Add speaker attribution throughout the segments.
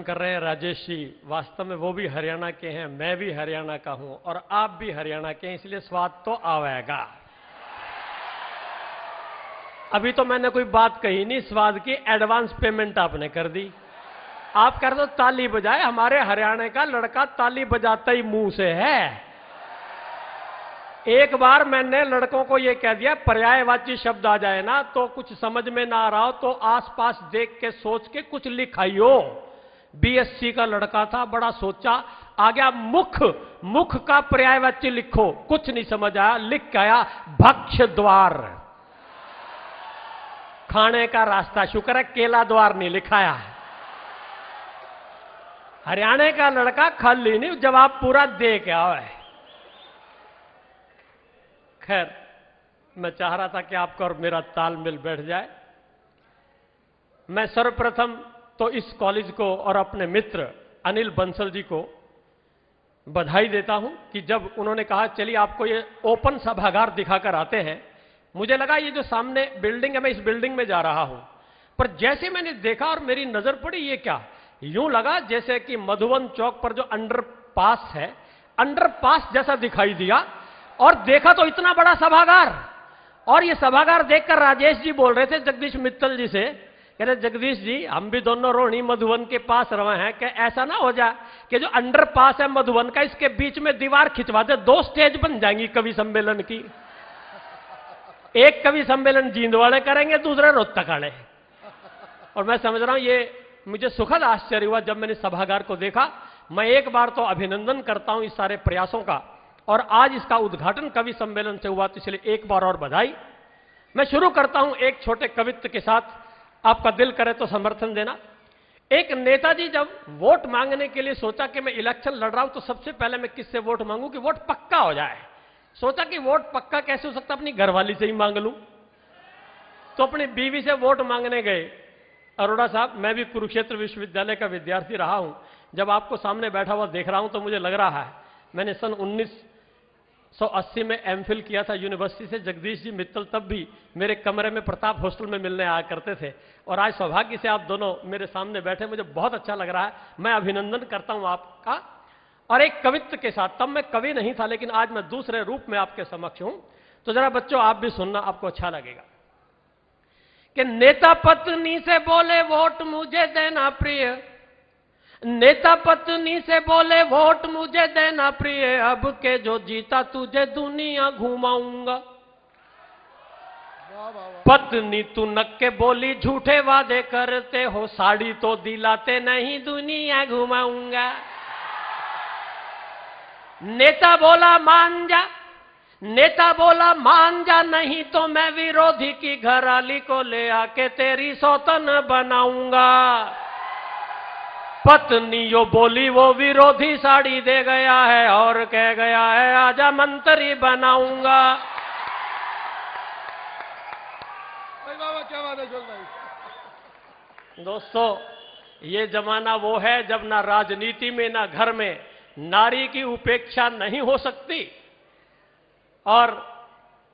Speaker 1: कर रहे हैं राजेश जी, वास्तव में वो भी हरियाणा के हैं, मैं भी हरियाणा का हूं और आप भी हरियाणा के हैं, इसलिए स्वाद तो आवेगा। अभी तो मैंने कोई बात कही नहीं स्वाद की, एडवांस पेमेंट आपने कर दी। आप कर दो ताली बजाए, हमारे हरियाणा का लड़का ताली बजाता ही मुंह से है। एक बार मैंने लड़कों को यह कह दिया, पर्यायवाची शब्द आ जाए ना तो कुछ समझ में ना आ रहा हो तो आसपास देख के सोच के कुछ लिखाइयो। बीएससी का लड़का था, बड़ा सोचा, आ गया मुख, मुख का पर्यायवाची लिखो, कुछ नहीं समझ आया, लिख के आया भक्ष द्वार, खाने का रास्ता। शुक्र है केला द्वार नहीं लिखाया। हरियाणा का लड़का खाली नहीं, जवाब पूरा दे के आया है। खैर, मैं चाह रहा था कि आपका और मेरा तालमेल बैठ जाए। मैं सर्वप्रथम तो इस कॉलेज को और अपने मित्र अनिल बंसल जी को बधाई देता हूं कि जब उन्होंने कहा चलिए आपको ये ओपन सभागार दिखाकर आते हैं, मुझे लगा ये जो सामने बिल्डिंग है मैं इस बिल्डिंग में जा रहा हूं, पर जैसे मैंने देखा और मेरी नजर पड़ी, ये क्या, यूं लगा जैसे कि मधुबन चौक पर जो अंडरपास है, अंडरपास जैसा दिखाई दिया। और देखा तो इतना बड़ा सभागार, और ये सभागार देखकर राजेश जी बोल रहे थे जगदीश मित्तल जी से, कह रहे जगदीश जी हम भी दोनों रोहिणी मधुबन के पास रहे हैं, क्या ऐसा ना हो जाए कि जो अंडरपास है मधुबन का, इसके बीच में दीवार खिंचवा दे, 2 स्टेज बन जाएंगी कवि सम्मेलन की। एक कवि सम्मेलन जींद वाले करेंगे, दूसरा रोहतक वाले। और मैं समझ रहा हूं ये मुझे सुखद आश्चर्य हुआ जब मैंने सभागार को देखा। मैं एक बार तो अभिनंदन करता हूं इस सारे प्रयासों का, और आज इसका उद्घाटन कवि सम्मेलन से हुआ तो इसलिए एक बार और बधाई। मैं शुरू करता हूं एक छोटे कवित्व के साथ, आपका दिल करे तो समर्थन देना। एक नेताजी जब वोट मांगने के लिए सोचा कि मैं इलेक्शन लड़ रहा हूं तो सबसे पहले मैं किससे वोट मांगूं कि वोट पक्का हो जाए। सोचा कि वोट पक्का कैसे हो सकता, अपनी घरवाली से ही मांग लूं। तो अपनी बीवी से वोट मांगने गए। अरोड़ा साहब, मैं भी कुरुक्षेत्र विश्वविद्यालय का विद्यार्थी रहा हूं, जब आपको सामने बैठा हुआ देख रहा हूं तो मुझे लग रहा है मैंने सन 1980 में एमफिल किया था यूनिवर्सिटी से। जगदीश जी मित्तल तब भी मेरे कमरे में प्रताप हॉस्टल में मिलने आया करते थे, और आज सौभाग्य से आप दोनों मेरे सामने बैठे, मुझे बहुत अच्छा लग रहा है। मैं अभिनंदन करता हूं आपका। और एक कवित्व के साथ, तब मैं कवि नहीं था लेकिन आज मैं दूसरे रूप में आपके समक्ष हूं, तो जरा बच्चों आप भी सुनना, आपको अच्छा लगेगा। कि नेता पत्नी से बोले वोट मुझे देना प्रिय, नेता पत्नी से बोले वोट मुझे देना प्रिय, अब के जो जीता तुझे दुनिया घुमाऊंगा। पत्नी तू नक्के बोली झूठे वादे करते हो, साड़ी तो दिलाते नहीं दुनिया घुमाऊंगा। नेता बोला मान जा, नेता बोला मान जा, नहीं तो मैं विरोधी की घरवाली को ले आके तेरी सौतन बनाऊंगा। पत्नी यो बोली वो विरोधी साड़ी दे गया है और कह गया है आजा मंत्री बनाऊंगा। क्या बात है भाई। दोस्तों, ये जमाना वो है जब ना राजनीति में ना घर में नारी की उपेक्षा नहीं हो सकती। और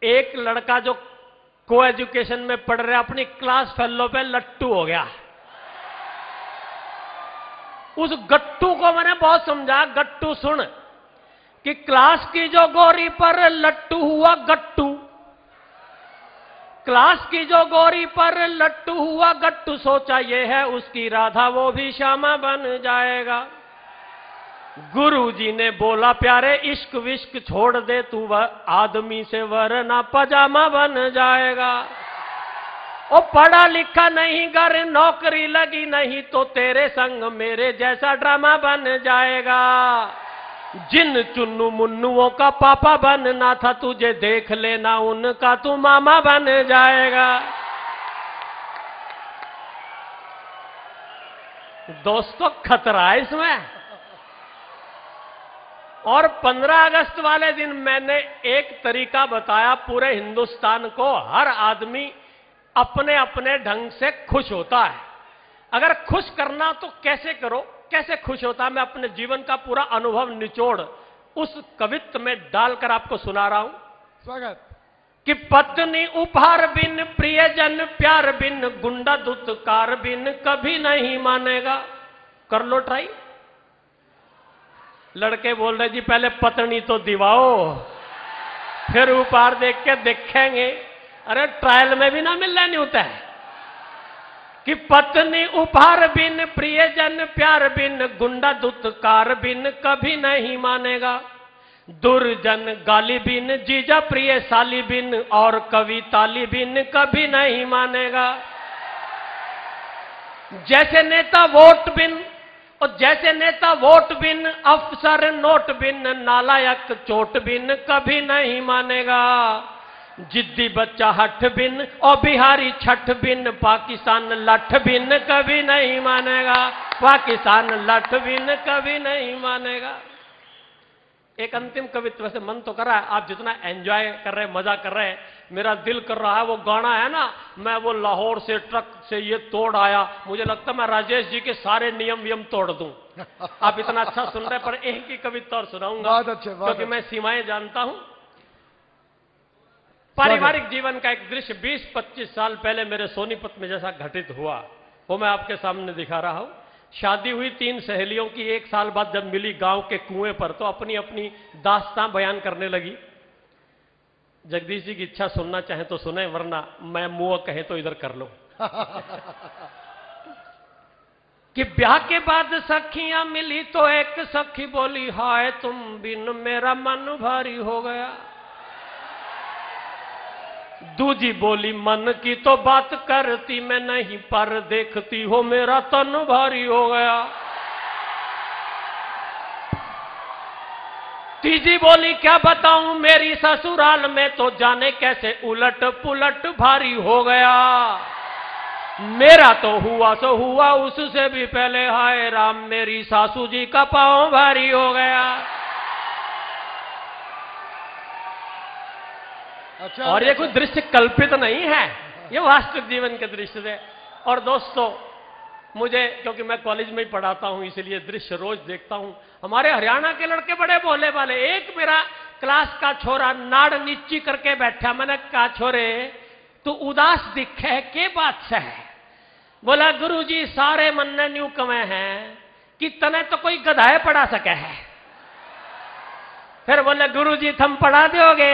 Speaker 1: एक लड़का जो को एजुकेशन में पढ़ रहा, अपनी क्लास फेलो पे लट्टू हो गया। उस गट्टू को मैंने बहुत समझा, गट्टू सुन कि क्लास की जो गोरी पर लट्टू हुआ गट्टू, क्लास की जो गोरी पर लट्टू हुआ गट्टू, सोचा ये है उसकी राधा वो भी श्यामा बन जाएगा। गुरुजी ने बोला प्यारे इश्क विश्क छोड़ दे, तू वह आदमी से वरना पजामा बन जाएगा। ओ पढ़ा लिखा नहीं, घर नौकरी लगी नहीं, तो तेरे संग मेरे जैसा ड्रामा बन जाएगा। जिन चुन्नू मुन्नुओं का पापा बनना था, तुझे देख लेना उनका तू मामा बन जाएगा। दोस्तों, खतरा है इसमें। और 15 अगस्त वाले दिन मैंने एक तरीका बताया, पूरे हिंदुस्तान को हर आदमी अपने अपने ढंग से खुश होता है। अगर खुश करना तो कैसे करो, कैसे खुश होता है, मैं अपने जीवन का पूरा अनुभव निचोड़ उस कवित्व में डालकर आपको सुना रहा हूं। स्वागत। कि पत्नी उपहार बिन, प्रियजन प्यार बिन, गुंडा दुत्कार बिन कभी नहीं मानेगा। कर लो ट्राई। लड़के बोल रहे जी पहले पत्नी तो दिवाओ, फिर ऊपर देख के देखेंगे। अरे ट्रायल में भी ना मिलना नहीं होता है कि पत्नी उपहार बिन, प्रियजन प्यार बिन, गुंडा दुत्कार बिन कभी नहीं मानेगा, दुर्जन गाली बिन, जीजा प्रिय साली बिन, और कवि ताली बिन कभी नहीं मानेगा। जैसे नेता वोट बिन, और जैसे नेता वोट बिन, अफसर नोट बिन, नालायक चोट बिन कभी नहीं मानेगा, जिद्दी बच्चा हठ बिन, और बिहारी छठ बिन, पाकिस्तान लठ बिन कभी नहीं मानेगा, पाकिस्तान लठ बिन कभी नहीं मानेगा। एक अंतिम कवित्व से मन तो कर रहा है, आप जितना एंजॉय कर रहे हैं, मजा कर रहे हैं, मेरा दिल कर रहा है वो गाना है ना, मैं वो लाहौर से ट्रक से ये तोड़ आया, मुझे लगता है मैं राजेश जी के सारे नियम वियम तोड़ दूं। आप इतना अच्छा सुन रहे हैं, पर एक ही कविता और सुनाऊंगा क्योंकि मैं सीमाएं जानता हूं। पारिवारिक जीवन का एक दृश्य 20-25 साल पहले मेरे सोनीपत में जैसा घटित हुआ वो मैं आपके सामने दिखा रहा हूं। शादी हुई 3 सहेलियों की, 1 साल बाद जब मिली गांव के कुएं पर तो अपनी अपनी दास्तां बयान करने लगी। जगदीश जी की इच्छा सुनना चाहे तो सुने, वरना मैं मुंह कहे तो इधर कर लो। कि ब्याह के बाद सखियां मिली तो एक सखी बोली, हाय तुम बिन मेरा मन भारी हो गया। दूजी बोली, मन की तो बात करती मैं नहीं, पर देखती हो मेरा तन भारी हो गया। तीजी बोली, क्या बताऊं मेरी ससुराल में तो जाने कैसे उलट पुलट भारी हो गया। मेरा तो हुआ सो हुआ, उससे भी पहले हाय राम मेरी सासू जी का पांव भारी हो गया। अच्छा, और ये कोई दृश्य कल्पित नहीं है, ये वास्तविक जीवन के दृश्य है। और दोस्तों, मुझे क्योंकि मैं कॉलेज में ही पढ़ाता हूं इसलिए दृश्य रोज देखता हूं। हमारे हरियाणा के लड़के बड़े भोले वाले। एक मेरा क्लास का छोरा नाड़ नीची करके बैठा, मैंने कहा छोरे तू उदास दिखे के बात से है। बोला गुरुजी सारे मन ने न्यू कमे हैं कि तने तो कोई गधाए पढ़ा सके है। फिर बोले गुरुजी थम पढ़ा दोगे।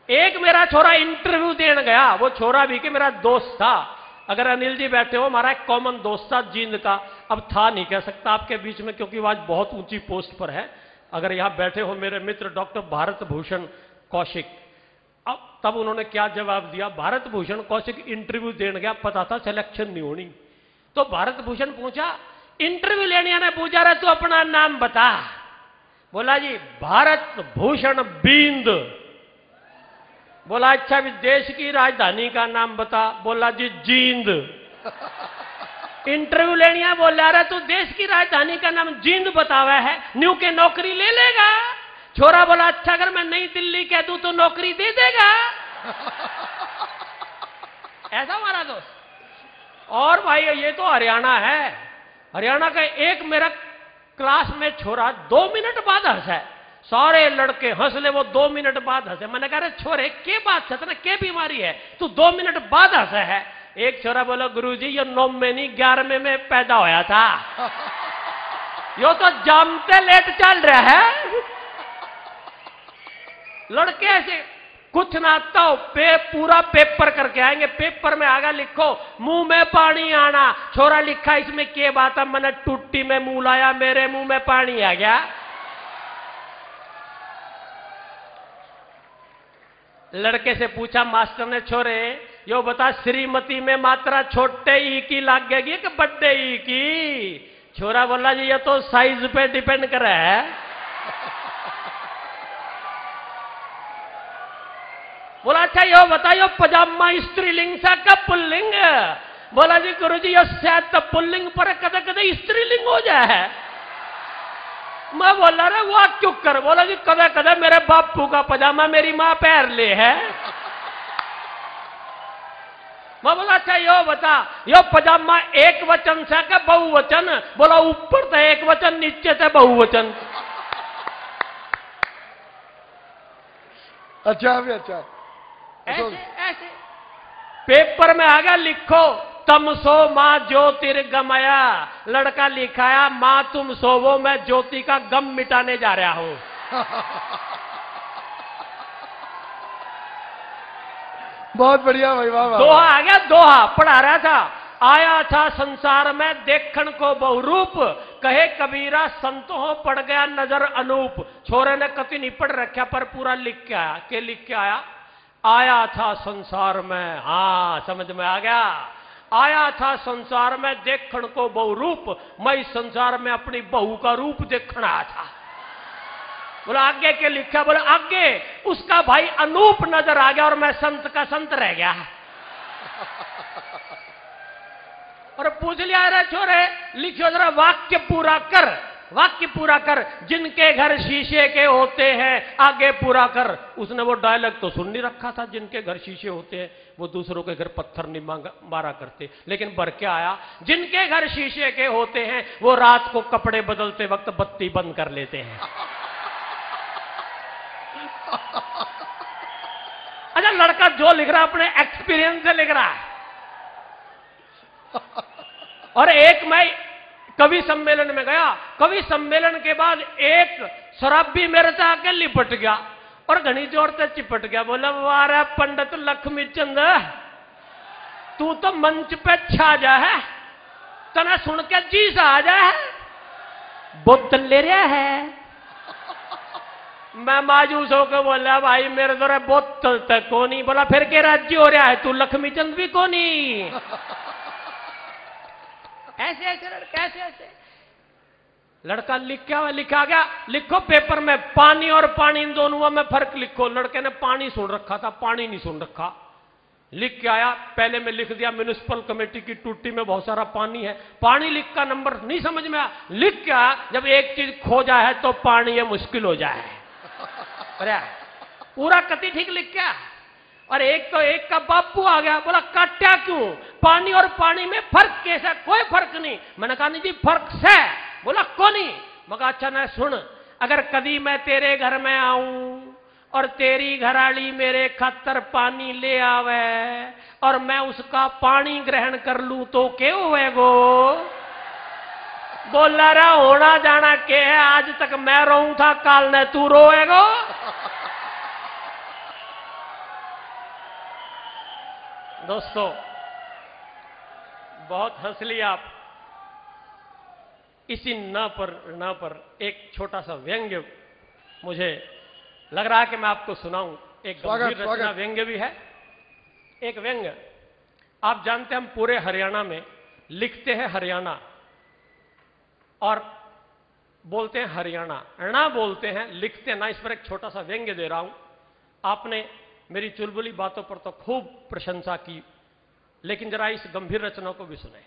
Speaker 1: एक मेरा छोरा इंटरव्यू देने गया, वो छोरा भी कि मेरा दोस्त था। अगर अनिल जी बैठे हो, हमारा एक कॉमन दोस्त था जींद का, अब था नहीं कह सकता आपके बीच में क्योंकि वो आज बहुत ऊंची पोस्ट पर है। अगर यहां बैठे हो मेरे मित्र डॉक्टर भारत भूषण कौशिक, अब तब उन्होंने क्या जवाब दिया। भारत भूषण कौशिक इंटरव्यू देने गया, पता था सिलेक्शन नहीं होनी, तो भारत भूषण पूछा, इंटरव्यू लेने ने पूछा रहा तू अपना नाम बता। बोला जी भारत भूषण बींद। बोला अच्छा भी देश की राजधानी का नाम बता। बोला जी जींद। इंटरव्यू लेनिया बोला रहा तू देश की राजधानी का नाम जींद बतावा है, न्यू के नौकरी ले लेगा। छोरा बोला अच्छा अगर मैं नई दिल्ली कह दूं तो नौकरी दे देगा। ऐसा हमारा दोस्त। और भाई ये तो हरियाणा है, हरियाणा का एक मेरा क्लास में छोरा 2 मिनट बाद हंसा, सारे लड़के हंस ले, वो 2 मिनट बाद हंसे। मैंने कहा छोरे के बात है, के बीमारी है तू 2 मिनट बाद हंसा है। एक छोरा बोला गुरुजी ये 9 में नहीं 11 में पैदा होया था। यो तो जमते लेट चल रहा है। लड़के ऐसे कुछ ना आता हो पूरा पेपर करके आएंगे, पेपर में आगा लिखो मुंह में पानी आना। छोरा लिखा इसमें क्या बात है, मैंने टूटी में मुंह लाया मेरे मुंह में पानी आ गया। लड़के से पूछा मास्टर ने, छोरे यो बता श्रीमती में मात्रा छोटे ई की लागेगी कि बड़े ई की। छोरा बोला जी ये तो साइज पे डिपेंड करे है। बोला अच्छा यो बताइयो पजामा स्त्रीलिंग सा कब पुल्लिंग। बोला जी गुरुजी यो शायद तो पुल्लिंग पर कदे कदे स्त्रीलिंग हो जाए। मैं बोला रे वाह क्यों कर। बोला जी कदे कदे मेरे बापू का पजामा मेरी मां पहन ले है। मैं बोला अच्छा यो बता यो पजामा एक वचन से क्या बहुवचन। बोला ऊपर तो एक वचन नीचे से बहुवचन।
Speaker 2: अच्छा भी अच्छा।
Speaker 1: ऐसे ऐसे पेपर में आगे लिखो तम सो मां ज्योतिर्गमया। लड़का लिखाया मां तुम सोवो, मैं ज्योति का गम मिटाने जा रहा हूं।
Speaker 2: बहुत बढ़िया भाई, वाह वाह।
Speaker 1: दोहा आ गया, दोहा पढ़ा रहा था। आया था संसार में देखण को बहुरूप, कहे कबीरा संतों हो पड़ गया नजर अनूप। छोरे ने कति नहीं पढ़ रखा पर पूरा लिख के आया। के लिख के आया? आया था संसार में, हां समझ में आ गया। आया था संसार में देखण को बहुरूप, मैं इस संसार में अपनी बहू का रूप देखण आया था। बोला आगे के लिखा? बोला आगे उसका भाई अनूप नजर आ गया और मैं संत का संत रह गया। और पूछ लिया, अरे छोरे लिखियो जरा वाक्य पूरा कर, वाक्य पूरा कर। जिनके घर शीशे के होते हैं आगे पूरा कर। उसने वो डायलॉग तो सुन नहीं रखा था, जिनके घर शीशे होते हैं वो दूसरों के घर पत्थर नहीं मारा करते। लेकिन भर के आया, जिनके घर शीशे के होते हैं वो रात को कपड़े बदलते वक्त बत्ती बंद कर लेते हैं। अच्छा, लड़का जो लिख रहा है अपने एक्सपीरियंस से लिख रहा है। और एक मैं कवि सम्मेलन में गया, कवि सम्मेलन के बाद एक शराबी मेरे से आके लिपट गया और घनी जोर से चिपट गया। बोला वारा पंडित लक्ष्मी चंद, तू तो मंच पे छा जा है, तना सुन के जी सा आ जा है, बोतल ले रहा है। मैं मायूस होकर बोला भाई मेरे द्वारा बोतल तक को नहीं। बोला फिर के राज्य हो रहा है तू, लक्ष्मी चंद भी को नहीं। ऐसे ऐसे लड़का, ऐसे ऐसे लड़का लिख क्या हुआ? लिखा गया, लिखो पेपर में पानी और पानी इन दोनों में फर्क लिखो। लड़के ने पानी सुन रखा था, पानी नहीं सुन रखा। लिख के आया, पहले में लिख दिया म्युनिसिपल कमेटी की टूटी में बहुत सारा पानी है। पानी लिख का नंबर नहीं समझ में आया। लिख के आया, जब एक चीज खो जाए तो पानी ये मुश्किल हो जाए। अरे पूरा कति ठीक लिख क्या? और एक तो एक का बापू आ गया, बोला काट्या क्यों? पानी और पानी में फर्क कैसा? कोई फर्क नहीं। मैंने कहा नहीं जी फर्क से। बोला को नहीं। मैं कहा अच्छा ना सुन, अगर कभी मैं तेरे घर में आऊं और तेरी घराली मेरे खातर पानी ले आवे और मैं उसका पानी ग्रहण कर लूं तो क्यों होएगो? बोला रहा होना जाना के है, आज तक मैं रोऊं था, काल ने तू रोएगो। दोस्तों बहुत हंस लिया आप। इसी ना पर एक छोटा सा व्यंग्य मुझे लग रहा है कि मैं आपको सुनाऊं। एक गंभीर रचना व्यंग्य भी है। एक व्यंग्य, आप जानते हैं हम पूरे हरियाणा में लिखते हैं हरियाणा और बोलते हैं हरियाणा, ना बोलते हैं, लिखते हैं ना। इस पर एक छोटा सा व्यंग्य दे रहा हूं। आपने मेरी चुलबुली बातों पर तो खूब प्रशंसा की, लेकिन जरा इस गंभीर रचना को भी सुने।